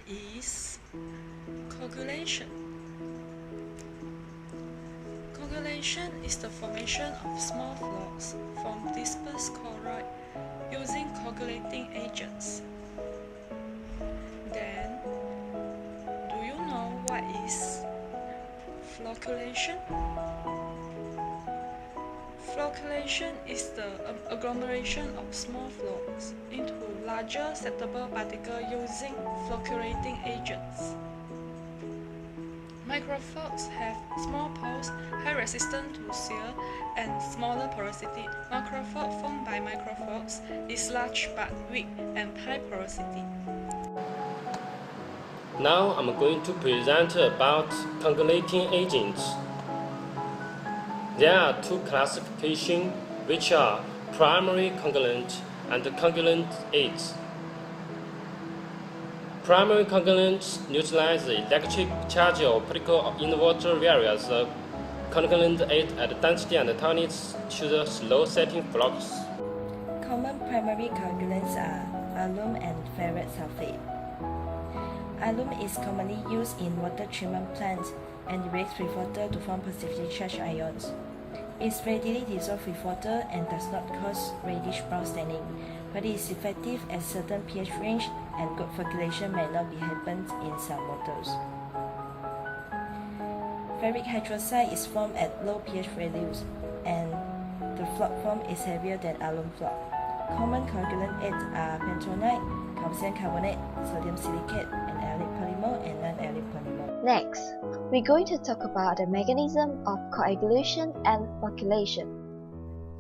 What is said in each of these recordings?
is coagulation? Coagulation is the formation of small flocs from dispersed chloride using coagulating agents. Then, do you know what is flocculation? Flocculation is the agglomeration of small flocs into larger settable particles using flocculating agents. Microflocs have small pores, high resistance to shear, and smaller porosity. Macrofloc formed by microflocs is large but weak and high porosity. Now I'm going to present about coagulating agents. There are two classifications, which are primary coagulant and coagulant aids. Primary coagulants neutralize the electric charge or particle in the water, whereas coagulant aid add density and tightness to the slow setting flux. Common primary coagulants are alum and ferrous sulfate. Alum is commonly used in water treatment plants and reacts with water to form positively charged ions. It is readily dissolved with water and does not cause reddish-brown staining, but it is effective at certain pH range and good flocculation may not be happen in some waters. Ferric hydroxide is formed at low pH values and the floc form is heavier than alum floc. Common coagulant aids are bentonite, calcium carbonate, sodium silicate, and allyl polymer and non-allyl polymer. Next, we're going to talk about the mechanism of coagulation and flocculation.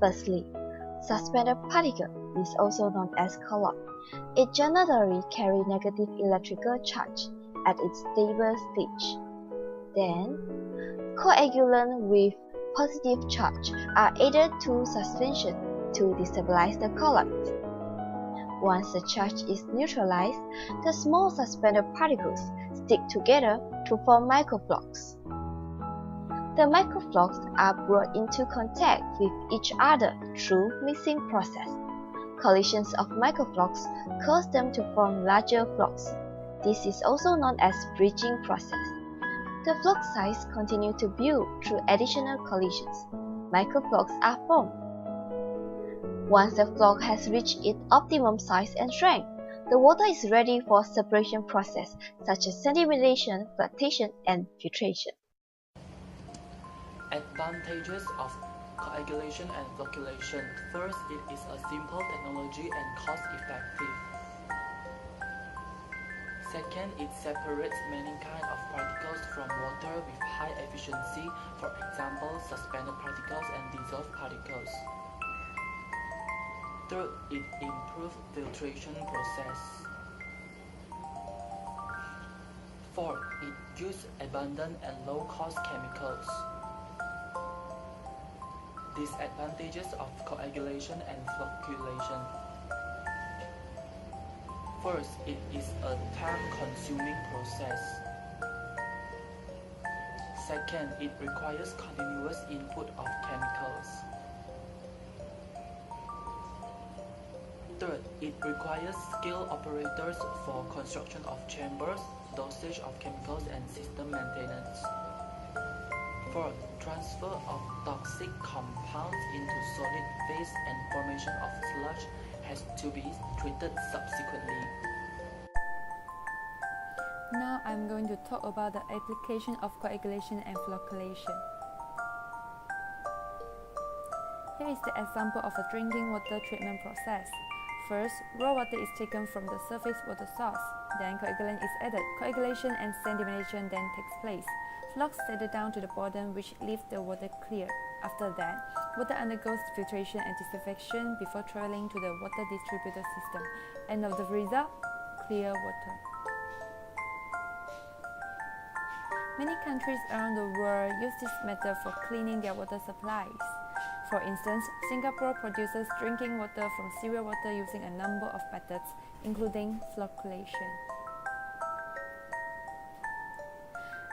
Firstly, suspended particle is also known as colloid. It generally carries negative electrical charge at its stable stage. Then, coagulants with positive charge are added to suspension to destabilize the colloid. Once the charge is neutralized, the small suspended particles stick together to form microflocs. The microflocs are brought into contact with each other through mixing process. Collisions of microflocs cause them to form larger flocs. This is also known as bridging process. The floc size continues to build through additional collisions. Microflocs are formed. Once the floc has reached its optimum size and strength, the water is ready for separation process such as sedimentation, flotation, and filtration. Advantages of coagulation and flocculation. First, it is a simple technology and cost-effective. Second, it separates many kinds of particles from water with high efficiency, for example, suspended particles and dissolved particles. Third, it improves filtration process. Fourth, it uses abundant and low-cost chemicals. Disadvantages of coagulation and flocculation. First, it is a time-consuming process. Second, it requires continuous input of chemicals. Third, it requires skilled operators for construction of chambers, dosage of chemicals, and system maintenance. Fourth, transfer of toxic compounds into solid phase and formation of sludge has to be treated subsequently. Now I'm going to talk about the application of coagulation and flocculation. Here is the example of a drinking water treatment process. First, raw water is taken from the surface water source. Then coagulant is added. Coagulation and sedimentation then takes place. Flocs settle down to the bottom, which leaves the water clear. After that, water undergoes filtration and disinfection before traveling to the water distributor system. End of the result, clear water. Many countries around the world use this method for cleaning their water supplies. For instance, Singapore produces drinking water from sewer water using a number of methods, including flocculation.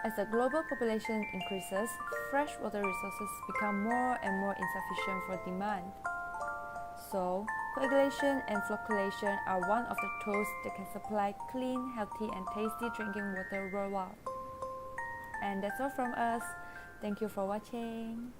As the global population increases, freshwater resources become more and more insufficient for demand. So, Coagulation and flocculation are one of the tools that can supply clean, healthy, and tasty drinking water worldwide. And that's all from us. Thank you for watching.